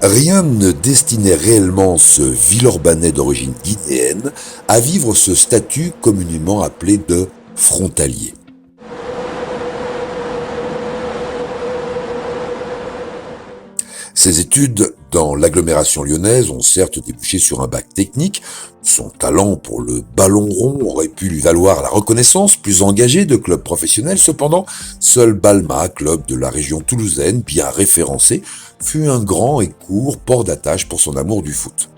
Rien ne destinait réellement ce Villeurbanais d'origine guinéenne à vivre ce statut communément appelé de frontalier. Ses études dans l'agglomération lyonnaise ont certes débouché sur un bac technique. Son talent pour le ballon rond aurait pu lui valoir la reconnaissance plus engagée de clubs professionnels. Cependant, seul Balma, club de la région toulousaine bien référencé, fut un grand et court port d'attache pour son amour du foot.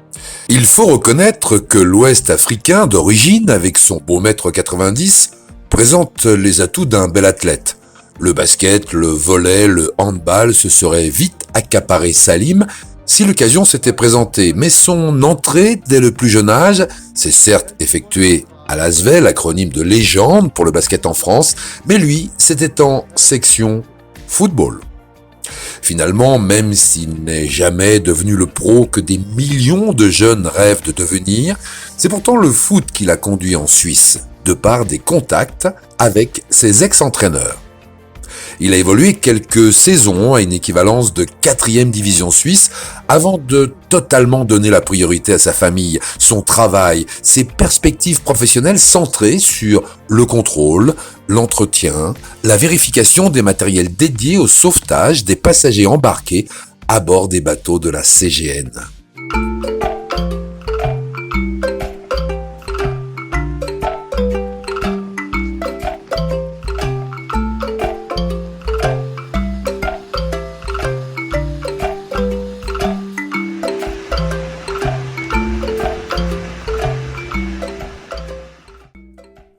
Il faut reconnaître que l'Ouest africain d'origine, avec son beau mètre 90, présente les atouts d'un bel athlète. Le basket, le volley, le handball se seraient vite accaparé Salim si l'occasion s'était présentée. Mais son entrée dès le plus jeune âge s'est certes effectuée à l'ASVEL, acronyme de légende pour le basket en France, mais lui, c'était en section football. Finalement, même s'il n'est jamais devenu le pro que des millions de jeunes rêvent de devenir, c'est pourtant le foot qui l'a conduit en Suisse, de par des contacts avec ses ex-entraîneurs. Il a évolué quelques saisons à une équivalence de 4e division suisse avant de totalement donner la priorité à sa famille, son travail, ses perspectives professionnelles centrées sur le contrôle, l'entretien, la vérification des matériels dédiés au sauvetage des passagers embarqués à bord des bateaux de la CGN.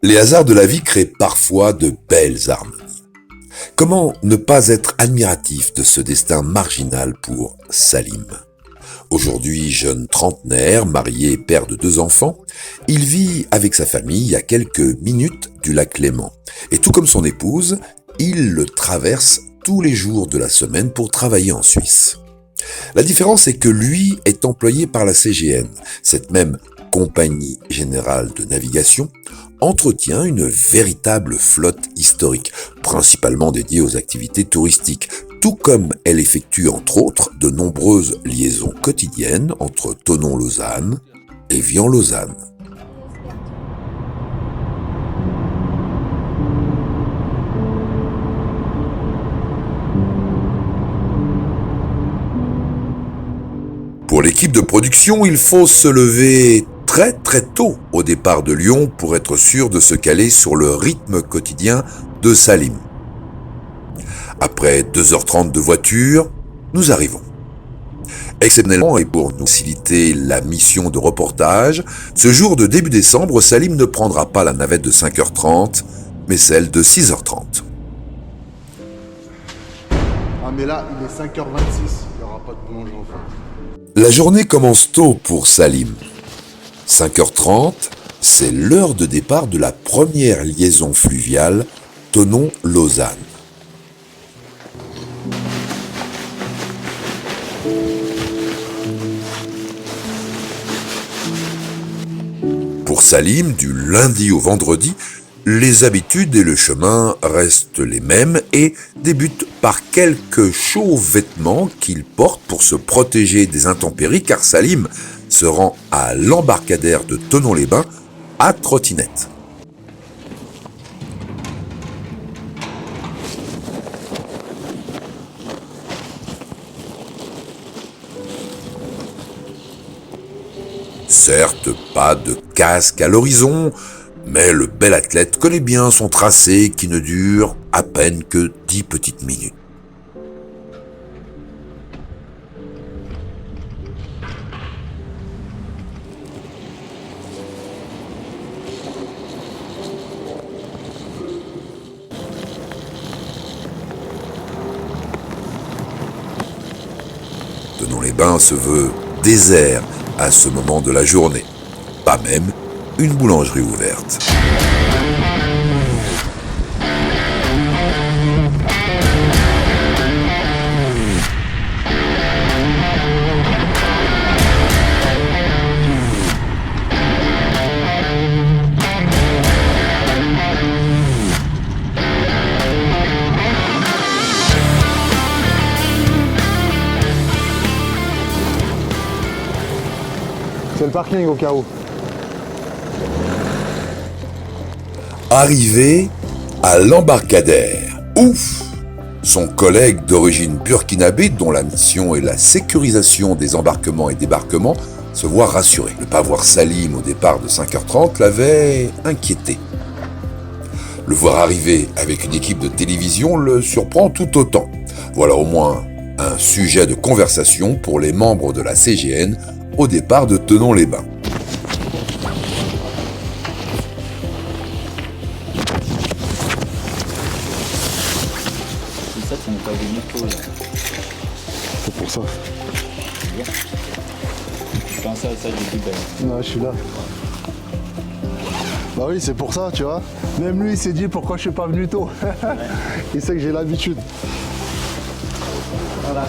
Les hasards de la vie créent parfois de belles harmonies. Comment ne pas être admiratif de ce destin marginal pour Salim ? Aujourd'hui jeune trentenaire, marié et père de 2 enfants, il vit avec sa famille à quelques minutes du lac Léman. Et tout comme son épouse, il le traverse tous les jours de la semaine pour travailler en Suisse. La différence est que lui est employé par la CGN, cette même Compagnie Générale de Navigation, entretient une véritable flotte historique, principalement dédiée aux activités touristiques, tout comme elle effectue entre autres de nombreuses liaisons quotidiennes entre Thonon-Lausanne et Vian-Lausanne. Pour l'équipe de production, il faut se lever très tôt au départ de Lyon pour être sûr de se caler sur le rythme quotidien de Salim. Après 2h30 de voiture, nous arrivons. Exceptionnellement et pour nous faciliter la mission de reportage, ce jour de début décembre, Salim ne prendra pas la navette de 5h30, mais celle de 6h30. Ah mais là, il est 5h26, il n'y aura pas de plonge enfin. La journée commence tôt pour Salim. 5h30, c'est l'heure de départ de la première liaison fluviale Thonon-Lausanne. Pour Salim, du lundi au vendredi, les habitudes et le chemin restent les mêmes et débutent par quelques chauds vêtements qu'il porte pour se protéger des intempéries car Salim se rend à l'embarcadère de Thonon-les-Bains à trottinette. Certes, pas de casque à l'horizon, mais le bel athlète connaît bien son tracé qui ne dure à peine que 10 petites minutes. Thonon-les-Bains se veut désert à ce moment de la journée. Pas même une boulangerie ouverte. C'est le parking au cas où. Arrivé à l'embarcadère. Ouf! Son collègue d'origine burkinabé, dont la mission est la sécurisation des embarquements et débarquements, se voit rassuré. Ne pas voir Salim au départ de 5h30 l'avait inquiété. Le voir arriver avec une équipe de télévision le surprend tout autant. Voilà au moins un sujet de conversation pour les membres de la CGN au départ de Thonon-les-Bains. Ça, tu n'es pas venu tôt, là. C'est pour ça. Je pensais à ça, j'ai dit, ben, Non, je suis là. Bah oui, c'est pour ça, tu vois. Même lui, il s'est dit pourquoi je suis pas venu tôt. Il sait que j'ai l'habitude. Voilà.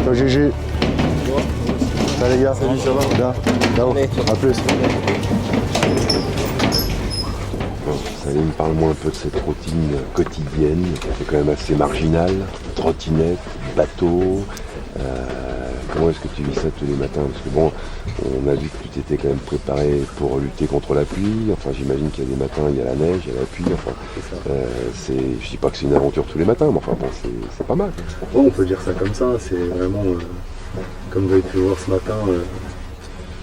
Ciao GG. Salut les gars. Salut, ça va? Bien. Ciao. À plus. Salim, parle-moi un peu de cette routine quotidienne, c'est quand même assez marginal, trottinette, bateau, comment est-ce que tu vis ça tous les matins? Parce que bon, on a vu que tu t'étais quand même préparé pour lutter contre la pluie, enfin j'imagine qu'il y a des matins, il y a la neige, il y a la pluie, enfin, je dis pas que c'est une aventure tous les matins, mais enfin bon, c'est pas mal. Bon, on peut dire ça comme ça, c'est vraiment, comme vous avez pu le voir ce matin,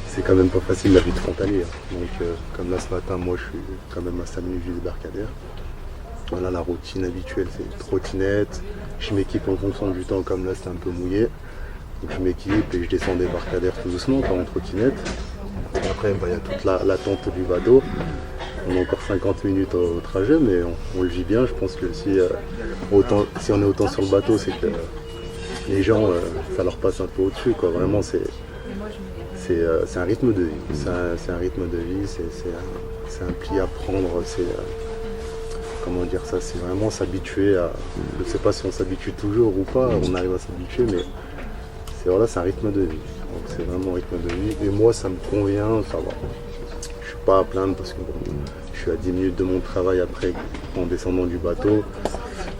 c'est quand même pas facile la vie de frontalier. Donc comme là ce matin, moi je suis quand même à 5 minutes du débarcadère. Voilà, la routine habituelle, c'est trottinette. Je m'équipe en fonction du temps, comme là c'était un peu mouillé. Donc je m'équipe et je descends des débarcadère tout doucement, pas en trottinette. Après, il y a toute l'attente du bateau. On a encore 50 minutes au trajet, mais on le vit bien. Je pense que si on est autant sur le bateau, c'est que les gens, ça leur passe un peu au-dessus, quoi. Vraiment, c'est un rythme de vie. C'est un rythme de vie, c'est un pli à prendre. Comment dire ça, c'est vraiment s'habituer à. Je ne sais pas si on s'habitue toujours ou pas, on arrive à s'habituer, mais c'est un rythme de vie. Donc c'est vraiment un rythme de vie. Et moi, ça me convient, ça va. Je suis pas à plaindre parce que bon, je suis à 10 minutes de mon travail après en descendant du bateau.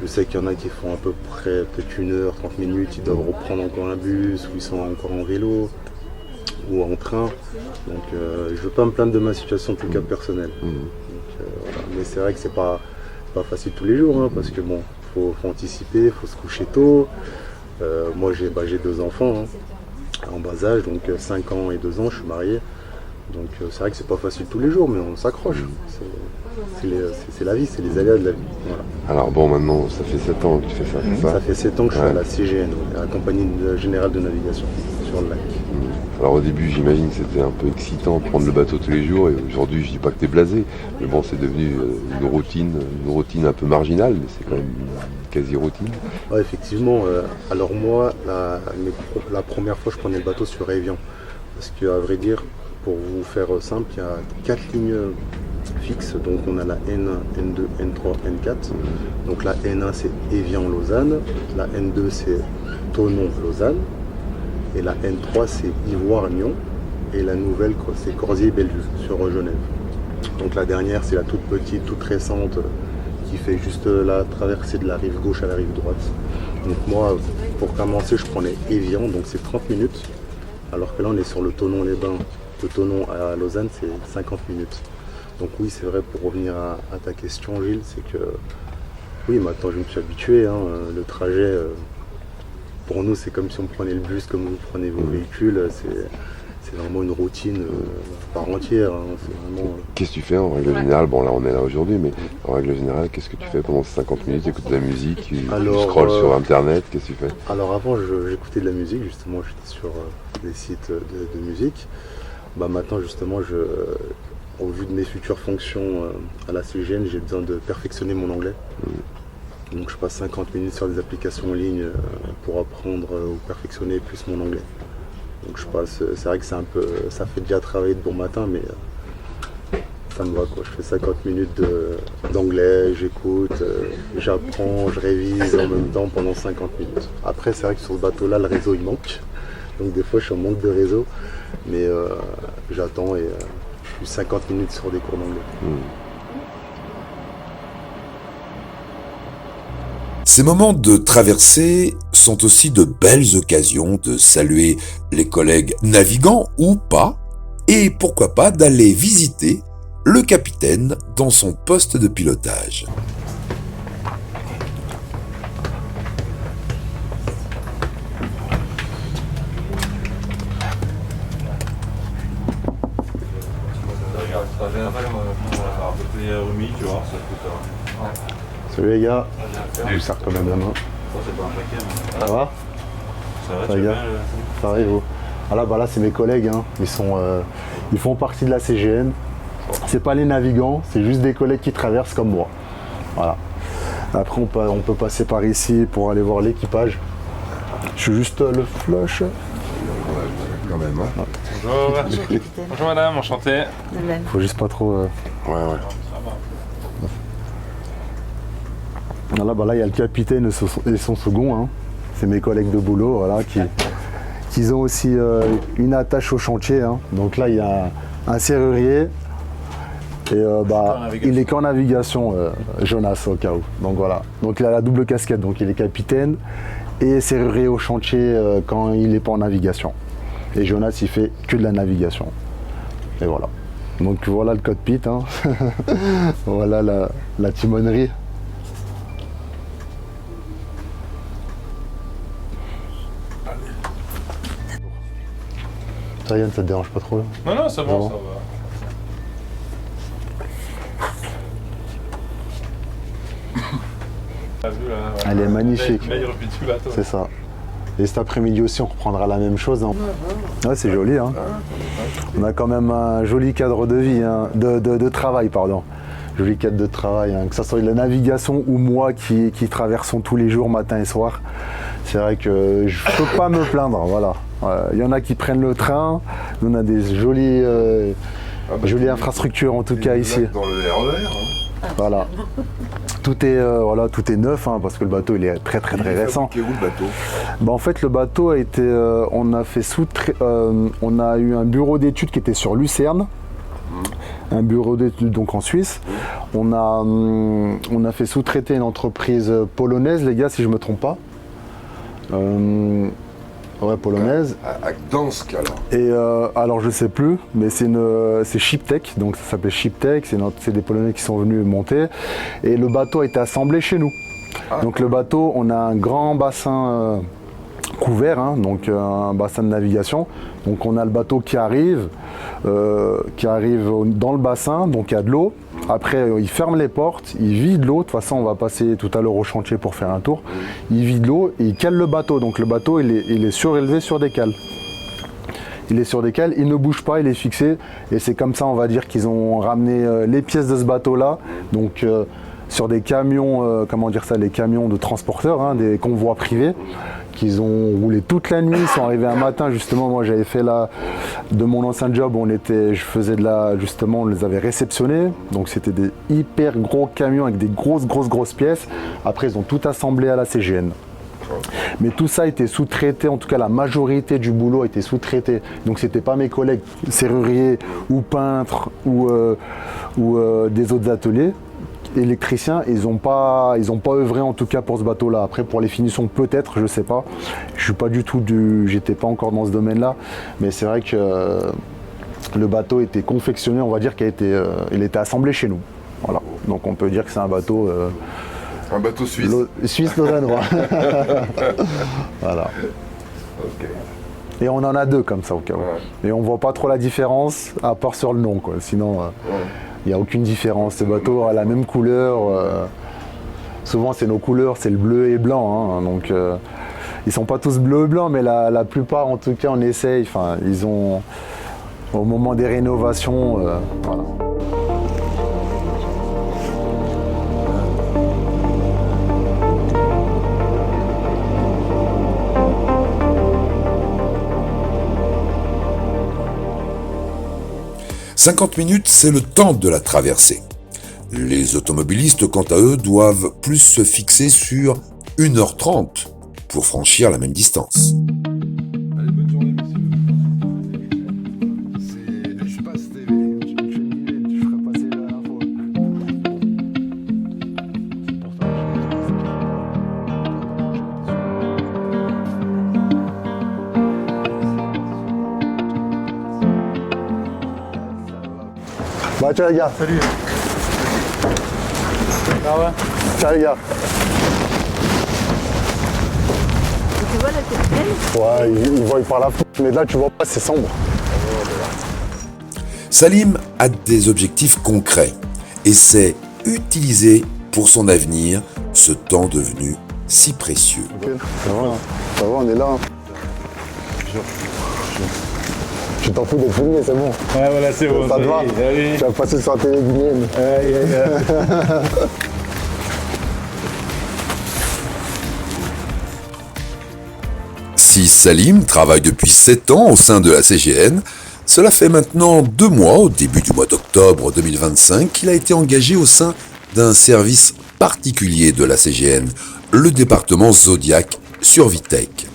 Je sais qu'il y en a qui font à peu près peut-être 1 heure, 30 minutes, ils doivent reprendre encore un bus, ou ils sont encore en vélo ou en train. Donc je ne veux pas me plaindre de ma situation en tout cas personnelle. Donc, voilà. Mais c'est vrai que c'est pas facile tous les jours, hein, parce que bon, faut anticiper, faut se coucher tôt. Moi j'ai 2 enfants hein, en bas âge, donc 5 ans et 2 ans, je suis marié. Donc c'est vrai que c'est pas facile tous les jours, mais on s'accroche. C'est la vie, c'est les aléas de la vie. Voilà. Alors bon, maintenant, ça fait 7 ans que tu fais ça, c'est ça? Ça fait 7 ans que je suis à la CGN, à la Compagnie Générale de Navigation, sur le lac. Alors au début, j'imagine que c'était un peu excitant de prendre le bateau tous les jours, et aujourd'hui, je dis pas que t'es blasé, mais bon, c'est devenu une routine un peu marginale, mais c'est quand même une quasi-routine. Ouais, effectivement. Alors moi, la première fois, je prenais le bateau sur Évian, parce qu'à vrai dire, pour vous faire simple, il y a 4 lignes fixes, donc on a la N1, N2, N3, N4. Donc la N1 c'est Évian-Lausanne, la N2 c'est Thonon-Lausanne, et la N3 c'est Ivoire-Lyon, et la nouvelle c'est Corsier et Bellevue sur Genève. Donc la dernière c'est la toute petite, toute récente qui fait juste la traversée de la rive gauche à la rive droite. Donc moi pour commencer je prenais Évian, donc c'est 30 minutes, alors que là on est sur le Thonon-les-Bains. De Thonon à Lausanne c'est 50 minutes. Donc oui c'est vrai, pour revenir à ta question Gilles, c'est que oui maintenant je me suis habitué, hein, le trajet pour nous c'est comme si on prenait le bus, comme vous prenez vos véhicules, c'est vraiment une routine par entière. Hein, c'est vraiment, Qu'est-ce que tu fais en règle générale? Bon là on est là aujourd'hui, mais en règle générale, qu'est-ce que tu fais pendant ces 50 minutes? Tu écoutes de la musique, tu scrolles sur internet, qu'est-ce que tu fais? Alors avant j'écoutais de la musique, justement j'étais sur des sites de musique. Bah maintenant justement au vu de mes futures fonctions à la CGN, j'ai besoin de perfectionner mon anglais. Donc je passe 50 minutes sur des applications en ligne pour apprendre ou perfectionner plus mon anglais. Donc je passe, c'est vrai que c'est un peu, ça fait déjà travailler de bon matin, mais ça me va quoi. Je fais 50 minutes d'anglais, j'écoute, j'apprends, je révise en même temps pendant 50 minutes. Après c'est vrai que sur ce bateau-là, le réseau il manque. Donc des fois je suis en manque de réseau, mais j'attends et je suis 50 minutes sur des cours d'anglais. Ces moments de traversée sont aussi de belles occasions de saluer les collègues navigants ou pas, et pourquoi pas d'aller visiter le capitaine dans son poste de pilotage. Salut les gars, je vous sers quand même la main. Ça va? Ça va les gars? Ça va et vous? Ah là, bah là c'est mes collègues, hein. Ils font partie de la CGN. C'est pas les navigants, c'est juste des collègues qui traversent comme moi. Voilà. Après on peut passer par ici pour aller voir l'équipage. Je suis juste le flush. Quand même, hein. Bonjour. Bonjour madame, enchanté. Faut juste pas trop... Ouais. Là, bah là, il y a le capitaine et son second, hein. C'est mes collègues de boulot, voilà, qui ont aussi une attache au chantier, hein. Donc là, il y a un serrurier et il est qu'en navigation, Jonas, au cas où. Donc voilà. Donc il a la double casquette, donc il est capitaine et serrurier au chantier quand il n'est pas en navigation. Et Jonas, il fait que de la navigation. Et voilà. Donc voilà le cockpit, hein. Voilà la timonerie. Ça Yann, ça te dérange pas trop là? Non, c'est bon, ça va. Elle est magnifique. Là, il replie du bateau. C'est ça. Et cet après-midi aussi, on reprendra la même chose. Hein. Ouais, c'est joli. Hein. On a quand même un joli cadre de vie, hein, de travail, pardon. Joli cadre de travail, hein. Que ce soit de la navigation ou moi qui traversons tous les jours, matin et soir. C'est vrai que je ne peux pas me plaindre, voilà. Il y en a qui prennent le train, on a des jolies infrastructures en tout cas ici. Dans le RER, hein. Voilà. Tout est neuf, hein, parce que le bateau il est très récent. Il est où le bateau? En fait le bateau a été, on a eu un bureau d'études qui était sur Lucerne. Un bureau d'études donc en Suisse. On a fait sous-traiter une entreprise polonaise, les gars, si je me trompe pas. Ouais, polonaise. À Gdansk alors. Et alors je sais plus, mais c'est Shiptech, donc ça s'appelait Shiptech, c'est des Polonais qui sont venus monter. Et le bateau a été assemblé chez nous. Donc le bateau, on a un grand bassin couvert, hein, donc un bassin de navigation. Donc on a le bateau qui arrive dans le bassin, donc il y a de l'eau. Après il ferme les portes, il vide l'eau. De toute façon on va passer tout à l'heure au chantier pour faire un tour. Il vide l'eau et il cale le bateau. Donc le bateau il est surélevé sur des cales. Il est sur des cales, il ne bouge pas, il est fixé. Et c'est comme ça on va dire qu'ils ont ramené les pièces de ce bateau là. Donc sur des camions, les camions de transporteurs, hein, des convois privés, qu'ils ont roulé toute la nuit, ils sont arrivés un matin, justement, moi j'avais fait de mon ancien job, on les avait réceptionnés, donc c'était des hyper gros camions avec des grosses pièces, après ils ont tout assemblé à la CGN. Mais tout ça était sous-traité, en tout cas la majorité du boulot était sous-traité. Donc c'était pas mes collègues serruriers ou peintres ou des autres ateliers. Électriciens, ils ont pas œuvré en tout cas pour ce bateau-là. Après pour les finitions peut-être, je sais pas. Je suis pas du tout j'étais pas encore dans ce domaine-là, mais c'est vrai que le bateau était confectionné, on va dire qu'il il était assemblé chez nous. Voilà. Donc on peut dire que c'est un bateau suisse. Suisse lausannois. Voilà. Ok. Et on en a 2 comme ça au cas où. Ouais. Et on voit pas trop la différence à part sur le nom, quoi. Sinon il n'y a aucune différence. Ce bateau a la même couleur. Souvent c'est nos couleurs, c'est le bleu et blanc. Hein. Donc ils sont pas tous bleus et blancs, mais la plupart en tout cas on essaye. Enfin, ils ont au moment des rénovations, voilà. « 50 minutes, c'est le temps de la traversée. Les automobilistes, quant à eux, doivent plus se fixer sur 1h30 pour franchir la même distance. Allez, bonne journée, messieurs. Je suis pas TV. Tu ferais passer l'info. Bah ciao les gars. Salut. Ah ouais. Ciao les gars. Tu vois la quotidienne? Ouais, ils voient par la fenêtre, mais là tu vois pas, c'est sombre. Salim a des objectifs concrets et sait utiliser pour son avenir ce temps devenu si précieux. Ça va, on est là. Tu t'en fous d'être filmé, c'est bon. Ouais, voilà, c'est bon. Ça te va. Allez. Tu vas passer sur la télé guinéenne. Si Salim travaille depuis 7 ans au sein de la CGN, cela fait maintenant 2 mois, au début du mois d'octobre 2025, qu'il a été engagé au sein d'un service particulier de la CGN, le département Zodiac Survitech.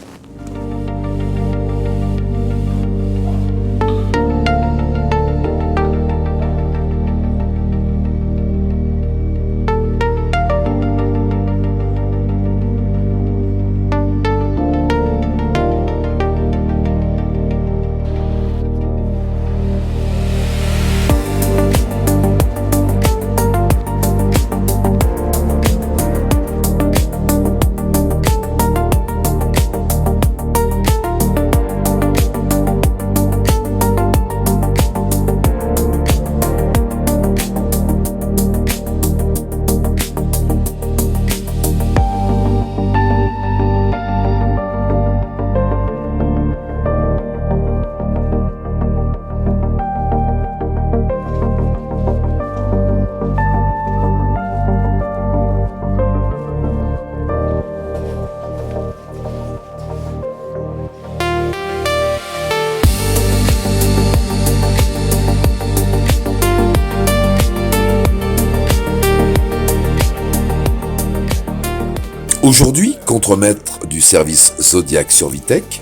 Aujourd'hui, contremaître du service Zodiac Survitech,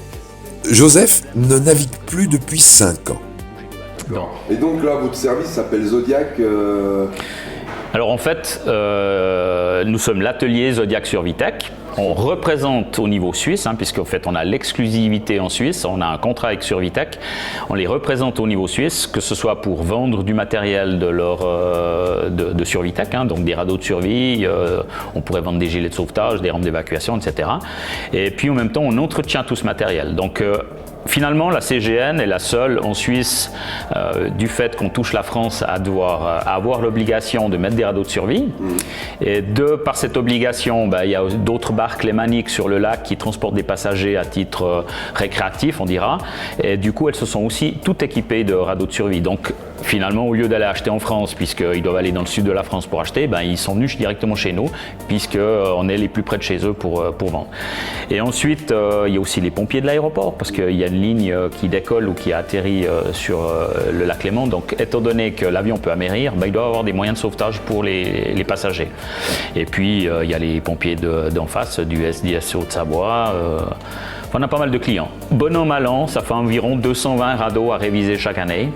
Joseph ne navigue plus depuis 5 ans. Non. Et donc là, votre service s'appelle Zodiac. Alors en fait, nous sommes l'atelier Zodiac Survitech. On représente au niveau suisse, puisqu'en fait on a l'exclusivité en Suisse, on a un contrat avec Survitech. On les représente au niveau suisse, que ce soit pour vendre du matériel de Survitech, donc des radeaux de survie, on pourrait vendre des gilets de sauvetage, des rampes d'évacuation, etc. Et puis en même temps, on entretient tout ce matériel. Donc finalement, la CGN est la seule en Suisse, du fait qu'on touche la France, à avoir l'obligation de mettre des radeaux de survie. Et par cette obligation, il y a d'autres barques lémaniques sur le lac qui transportent des passagers à titre récréatif, on dira. Et du coup, elles se sont aussi toutes équipées de radeaux de survie. Donc finalement, au lieu d'aller acheter en France, puisqu'ils doivent aller dans le sud de la France pour acheter, ben, ils sont venus directement chez nous, puisqu'on est les plus près de chez eux pour vendre. Et ensuite, il y a aussi les pompiers de l'aéroport, parce qu'il y a une ligne qui décolle ou qui atterrit sur le lac Léman. Donc, étant donné que l'avion peut amérir, ben, il doit avoir des moyens de sauvetage pour les passagers. Et puis, il y a les pompiers d'en face, du SDSO de Savoie. On a pas mal de clients. Bon an, mal an, ça fait environ 220 radeaux à réviser chaque année,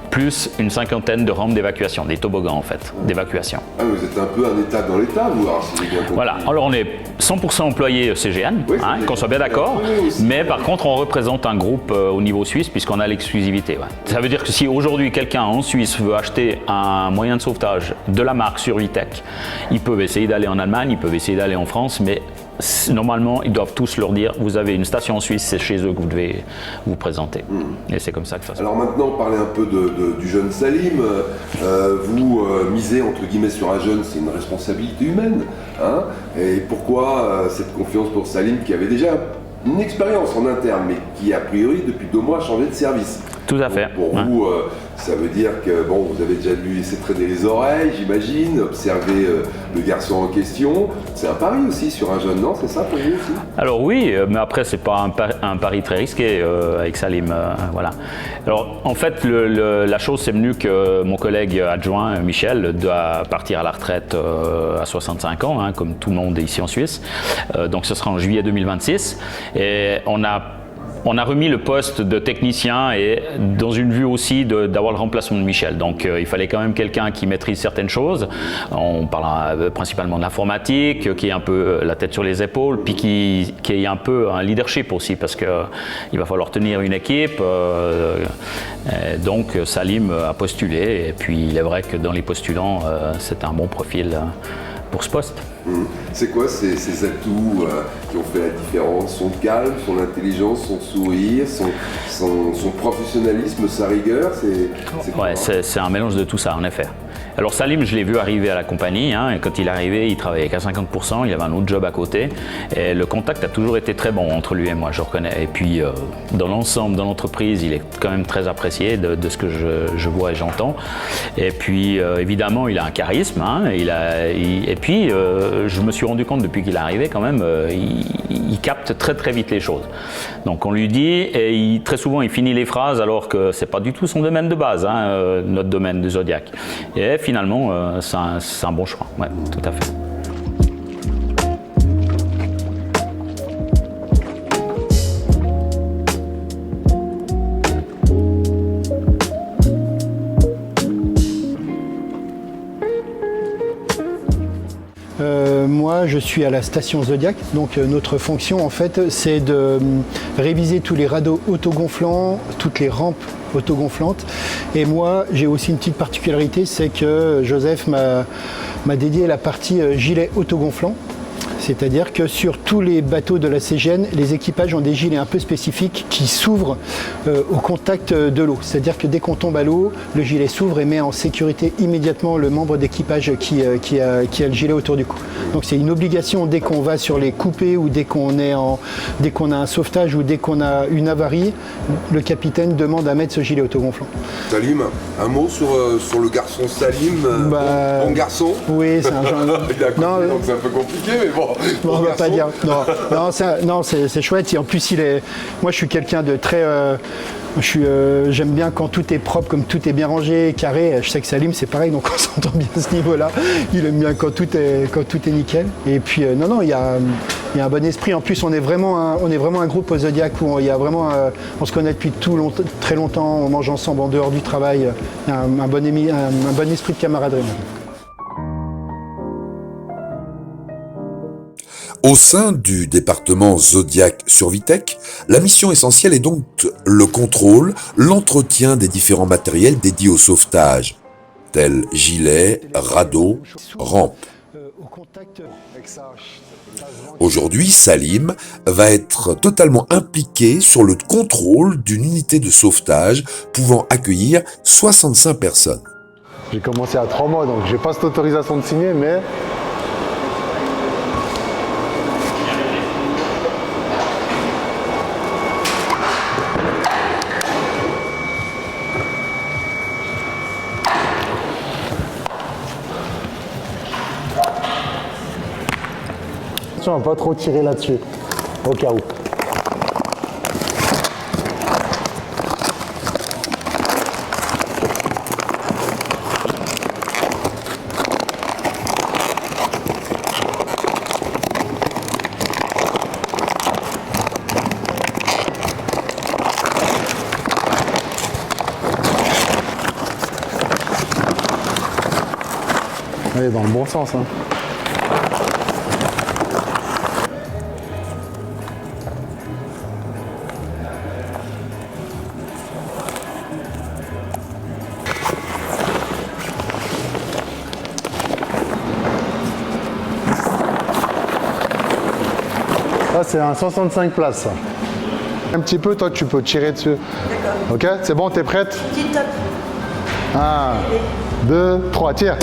plus une cinquantaine de rampes d'évacuation, des toboggans en fait, d'évacuation. Ah, vous êtes un peu un état dans l'état, vous, alors, si j'ai bien compris. Voilà, alors on est 100% employé CGN, Oui, qu'on soit bien d'accord, mais par contre on représente un groupe au niveau suisse puisqu'on a l'exclusivité. Ouais. Ça veut dire que si aujourd'hui quelqu'un en Suisse veut acheter un moyen de sauvetage de la marque Survitec, ils peuvent essayer d'aller en Allemagne, ils peuvent essayer d'aller en France, mais normalement, ils doivent tous leur dire, vous avez une station en Suisse, c'est chez eux que vous devez vous présenter. Et c'est comme ça que ça se passe. Alors maintenant, parlez un peu du jeune Salim. Vous misez entre guillemets sur un jeune, c'est une responsabilité humaine. Hein, et pourquoi cette confiance pour Salim qui avait déjà une expérience en interne, mais qui a priori depuis 2 mois a changé de service? Tout à fait. Pour vous, ça veut dire que bon, vous avez déjà dû laisser traîner les oreilles, j'imagine, observer le garçon en question. C'est un pari aussi sur un jeune, non? C'est ça pour vous aussi? Alors oui, mais après c'est pas un pari très risqué avec Salim. Voilà. Alors en fait, la chose c'est venu que mon collègue adjoint Michel doit partir à la retraite à 65 ans, hein, comme tout le monde ici en Suisse. Donc ce sera en juillet 2026. Et on a remis le poste de technicien et dans une vue aussi d'avoir le remplacement de Michel. Donc il fallait quand même quelqu'un qui maîtrise certaines choses. On parle principalement de l'informatique, qui ait un peu la tête sur les épaules, puis qui ait un peu un leadership aussi, parce qu'il va falloir tenir une équipe. Donc Salim a postulé, et puis il est vrai que dans les postulants, c'est un bon profil pour ce poste. C'est quoi ces atouts qui ont fait la différence? Son calme, son intelligence, son sourire, son professionnalisme, sa rigueur, c'est quoi? Ouais, c'est un mélange de tout ça, en effet. Alors Salim, je l'ai vu arriver à la compagnie, hein, et quand il est arrivé, il travaillait qu'à 50%, il avait un autre job à côté, et le contact a toujours été très bon entre lui et moi, je reconnais. Et puis, dans l'ensemble, dans l'entreprise, il est quand même très apprécié de ce que je vois et j'entends. Et puis, évidemment, il a un charisme, hein, et puis, je me suis rendu compte depuis qu'il est arrivé, quand même, il capte très très vite les choses. Donc on lui dit, et très souvent il finit les phrases alors que c'est pas du tout son domaine de base, hein, notre domaine de Zodiac. Et finalement, c'est un bon choix, ouais, tout à fait. Moi, je suis à la station Zodiac. Donc, notre fonction, en fait, c'est de réviser tous les radeaux autogonflants, toutes les rampes autogonflantes. Et moi, j'ai aussi une petite particularité, c'est que Joseph m'a dédié la partie gilet autogonflant. C'est-à-dire que sur tous les bateaux de la CGN, les équipages ont des gilets un peu spécifiques qui s'ouvrent au contact de l'eau. C'est-à-dire que dès qu'on tombe à l'eau, le gilet s'ouvre et met en sécurité immédiatement le membre d'équipage qui a le gilet autour du cou. Donc c'est une obligation dès qu'on va sur les coupés ou dès qu'on a un sauvetage ou dès qu'on a une avarie, le capitaine demande à mettre ce gilet autogonflant. Salim, un mot sur le garçon Salim, bon garçon? Oui, c'est un genre... Il a compris, donc c'est un peu compliqué, mais bon. Non, on va pas dire. Non, c'est chouette. Et en plus, moi, je suis quelqu'un de très. J'aime bien quand tout est propre, comme tout est bien rangé, carré. Je sais que Salim, c'est pareil, donc on s'entend bien à ce niveau-là. Il aime bien quand tout est nickel. Et puis, il y a un bon esprit. En plus, on est vraiment un groupe au Zodiac où on se connaît depuis très longtemps. On mange ensemble en dehors du travail. Il y a un bon esprit de camaraderie. Au sein du département Zodiac Survitec, la mission essentielle est donc le contrôle, l'entretien des différents matériels dédiés au sauvetage, tels gilets, radeaux, rampes. Aujourd'hui, Salim va être totalement impliqué sur le contrôle d'une unité de sauvetage pouvant accueillir 65 personnes. J'ai commencé à 3 mois, donc j'ai pas cette autorisation de signer, mais... Attention à pas trop tirer là-dessus, au cas où. Elle est dans le bon sens. Hein. Ça, c'est un 65 places. Ça. Un petit peu, toi, tu peux tirer dessus. D'accord. Ok, c'est bon, t'es prête? Petit top. 1, 2, 3, tire.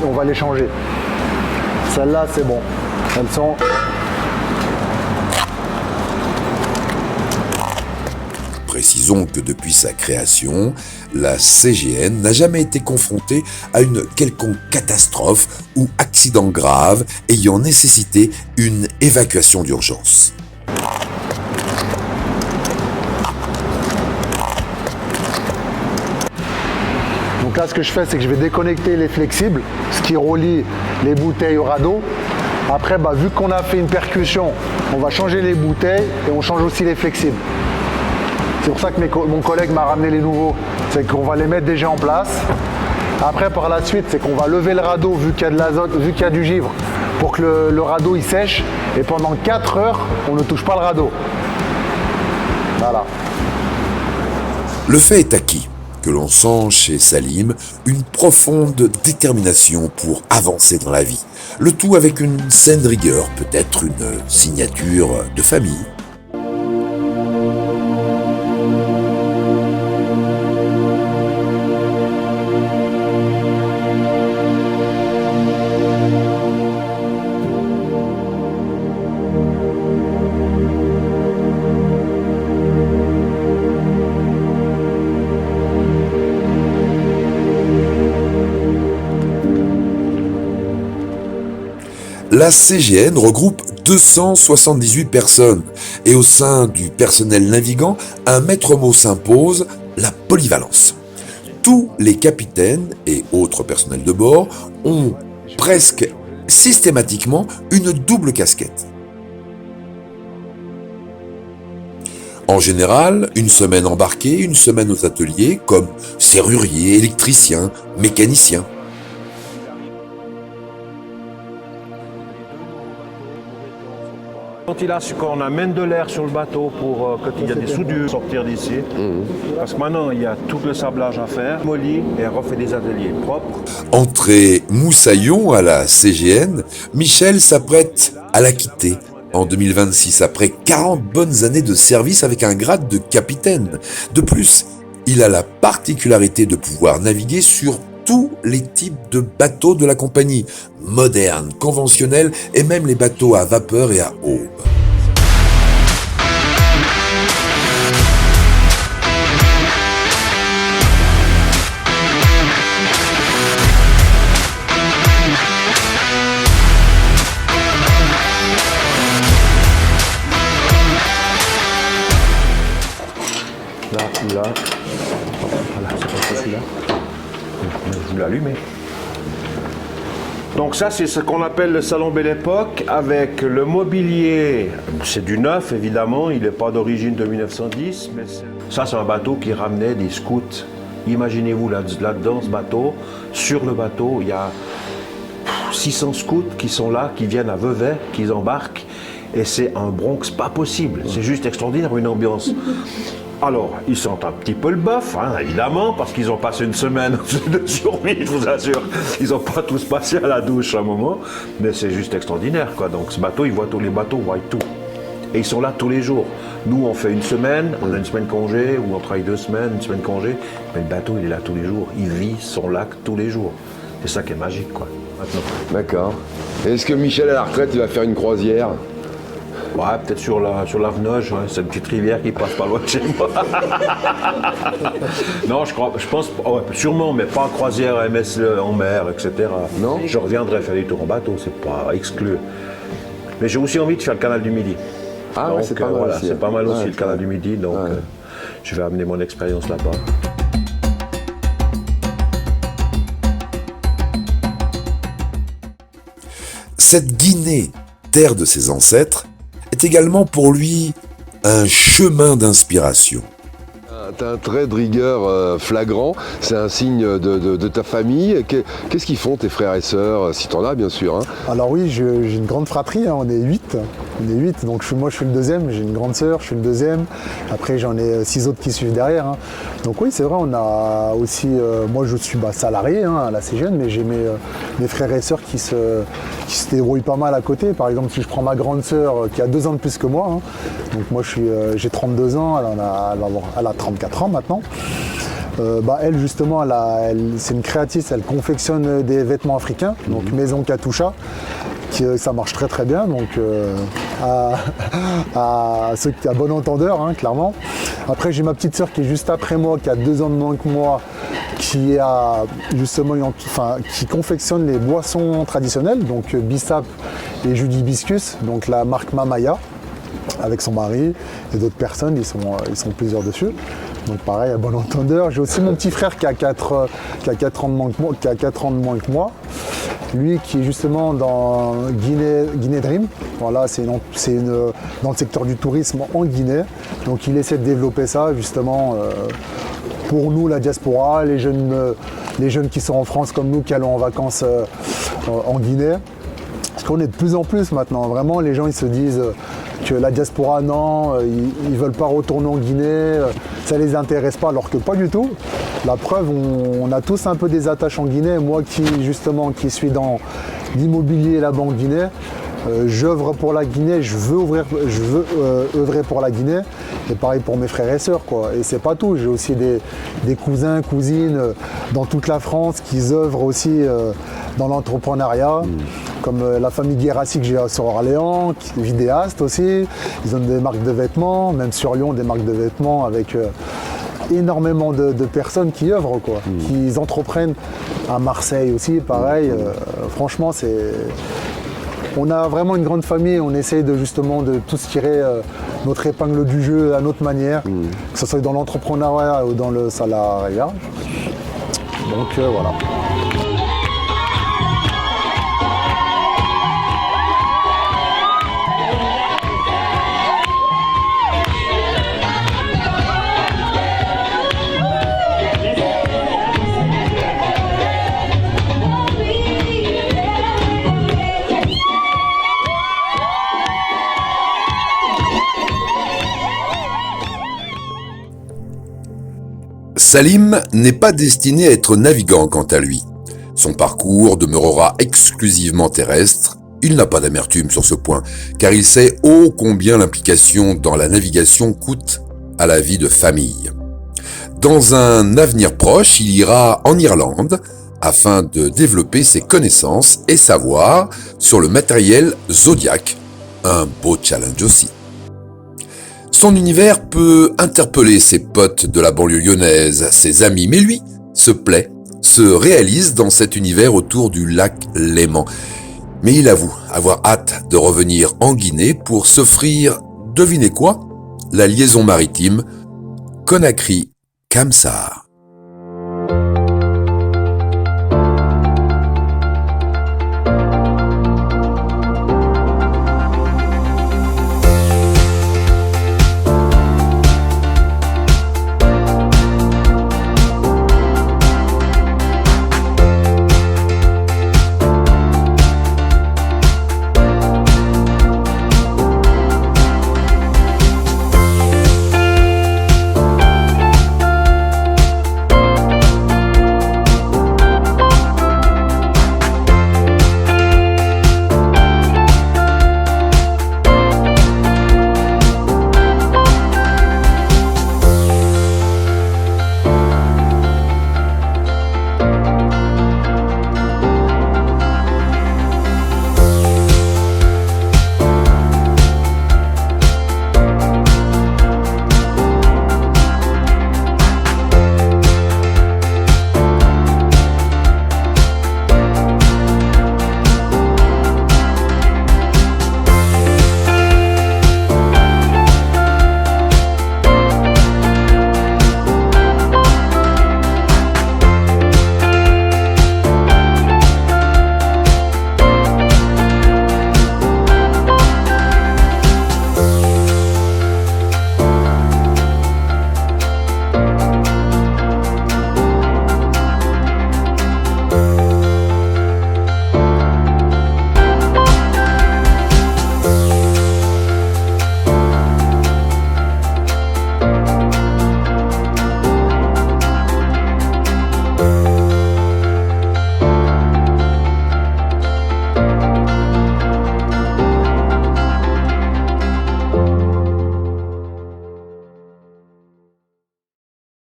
On va les changer. Celles-là, c'est bon. Elles sont... Précisons que depuis sa création, la CGN n'a jamais été confrontée à une quelconque catastrophe ou accident grave ayant nécessité une évacuation d'urgence. Donc là, ce que je fais, c'est que je vais déconnecter les flexibles, ce qui relie les bouteilles au radeau. Après, vu qu'on a fait une percussion, on va changer les bouteilles et on change aussi les flexibles. C'est pour ça que mon collègue m'a ramené les nouveaux. C'est qu'on va les mettre déjà en place. Après, par la suite, c'est qu'on va lever le radeau vu qu'il y a de l'azote, vu qu'il y a du givre, pour que le radeau il sèche. Et pendant 4 heures, on ne touche pas le radeau. Voilà. Le fait est acquis que l'on sent chez Salim une profonde détermination pour avancer dans la vie. Le tout avec une saine rigueur, peut-être une signature de famille. La CGN regroupe 278 personnes et au sein du personnel navigant, un maître mot s'impose, la polyvalence. Tous les capitaines et autres personnels de bord ont presque systématiquement une double casquette. En général, une semaine embarquée, une semaine aux ateliers comme serrurier, électricien, mécanicien. Quand on amène de l'air sur le bateau pour quand il y a des soudures sortir d'ici, parce que maintenant il y a tout le sablage à faire, Molly et elle refait des ateliers propres. Entré moussaillon à la CGN, Michel s'apprête à la quitter en 2026 après 40 bonnes années de service avec un grade de capitaine. De plus, il a la particularité de pouvoir naviguer sur tous les types de bateaux de la compagnie, modernes, conventionnels et même les bateaux à vapeur et à aube. Là, voilà, c'est pas celui-là. Je vais l'allumer. Donc ça, c'est ce qu'on appelle le salon Belle Époque avec le mobilier. C'est du neuf, évidemment. Il n'est pas d'origine de 1910. Mais ça, c'est un bateau qui ramenait des scouts. Imaginez-vous là-dedans, ce bateau. Sur le bateau, il y a 600 scouts qui sont là, qui viennent à Vevey, qui embarquent. Et c'est un Bronx pas possible. C'est juste extraordinaire, une ambiance. Alors, ils sentent un petit peu le bœuf, évidemment, parce qu'ils ont passé une semaine de survie, je vous assure. Ils n'ont pas tous passé à la douche à un moment, mais c'est juste extraordinaire, quoi. Donc ce bateau, il voit tous les bateaux, il voit tout. Et ils sont là tous les jours. Nous, on fait une semaine, on a une semaine congé, ou on travaille 2 semaines, une semaine congé. Mais le bateau, il est là tous les jours. Il vit son lac tous les jours. C'est ça qui est magique, quoi. Maintenant. D'accord. Est-ce que Michel, à la retraite, il va faire une croisière? Ouais, peut-être sur la Venoge, ouais. C'est une petite rivière qui passe pas loin de chez moi. Non, je pense, ouais, sûrement, mais pas en croisière, MS en mer, etc. Non. Je reviendrai faire des tours en bateau, c'est pas exclu. Mais j'ai aussi envie de faire le canal du Midi. Ah donc, ouais, c'est pas mal voilà, aussi. c'est pas mal aussi Ouais, le canal du Midi, donc ouais. je vais amener mon expérience là-bas. Cette Guinée, terre de ses ancêtres, est également pour lui un chemin d'inspiration. T'as un trait de rigueur flagrant, c'est un signe de ta famille. Qu'est-ce qu'ils font tes frères et sœurs, si t'en as bien sûr hein? Alors oui, j'ai une grande fratrie, hein, on est 8. On est 8, donc moi je suis le deuxième, j'ai une grande sœur, je suis le deuxième. Après j'en ai 6 autres qui suivent derrière. Hein. Donc oui, c'est vrai, on a aussi, moi je suis salarié hein, à la CGN, mais j'ai mes frères et sœurs qui se débrouillent pas mal à côté. Par exemple, si je prends ma grande sœur qui a 2 ans de plus que moi, hein, donc moi j'ai 32 ans, elle a 34 ans maintenant. Elle justement, c'est une créatrice, elle confectionne des vêtements africains, donc Maison Katusha, ça marche très très bien, donc à bon entendeur, hein, clairement. Après j'ai ma petite sœur qui est juste après moi, qui a 2 ans de moins que moi, qui confectionne les boissons traditionnelles, donc Bissap et jus d'hibiscus, donc la marque Mamaya, avec son mari et d'autres personnes, ils sont plusieurs dessus. Donc pareil, à bon entendeur. J'ai aussi mon petit frère qui a 4 ans de moins que moi. Lui qui est justement dans Guinée Dream. Voilà, c'est dans le secteur du tourisme en Guinée. Donc il essaie de développer ça justement pour nous, la diaspora, les jeunes qui sont en France comme nous, qui allons en vacances en Guinée. Parce qu'on est de plus en plus maintenant. Vraiment, les gens ils se disent que la diaspora, non, ils ne veulent pas retourner en Guinée, ça ne les intéresse pas, alors que pas du tout. La preuve, on a tous un peu des attaches en Guinée. Moi qui suis dans l'immobilier là-bas en Guinée, j'œuvre pour la Guinée, je veux œuvrer pour la Guinée, et pareil pour mes frères et sœurs, quoi. Et c'est pas tout, j'ai aussi des cousins, cousines dans toute la France qui œuvrent aussi dans l'entrepreneuriat, comme la famille Guérassi que j'ai sur Orléans, qui est vidéaste aussi. Ils ont des marques de vêtements, même sur Lyon des marques de vêtements avec énormément de personnes qui œuvrent, quoi, qui entreprennent. À Marseille aussi, pareil. Franchement, on a vraiment une grande famille, on essaye de tous tirer notre épingle du jeu à notre manière, que ce soit dans l'entrepreneuriat ou dans le salariat. Donc voilà. Salim n'est pas destiné à être navigant quant à lui. Son parcours demeurera exclusivement terrestre. Il n'a pas d'amertume sur ce point, car il sait ô combien l'implication dans la navigation coûte à la vie de famille. Dans un avenir proche, il ira en Irlande afin de développer ses connaissances et savoirs sur le matériel Zodiac, un beau challenge aussi. Son univers peut interpeller ses potes de la banlieue lyonnaise, ses amis, mais lui se plaît, se réalise dans cet univers autour du lac Léman. Mais il avoue avoir hâte de revenir en Guinée pour s'offrir, devinez quoi, la liaison maritime Conakry-Kamsar.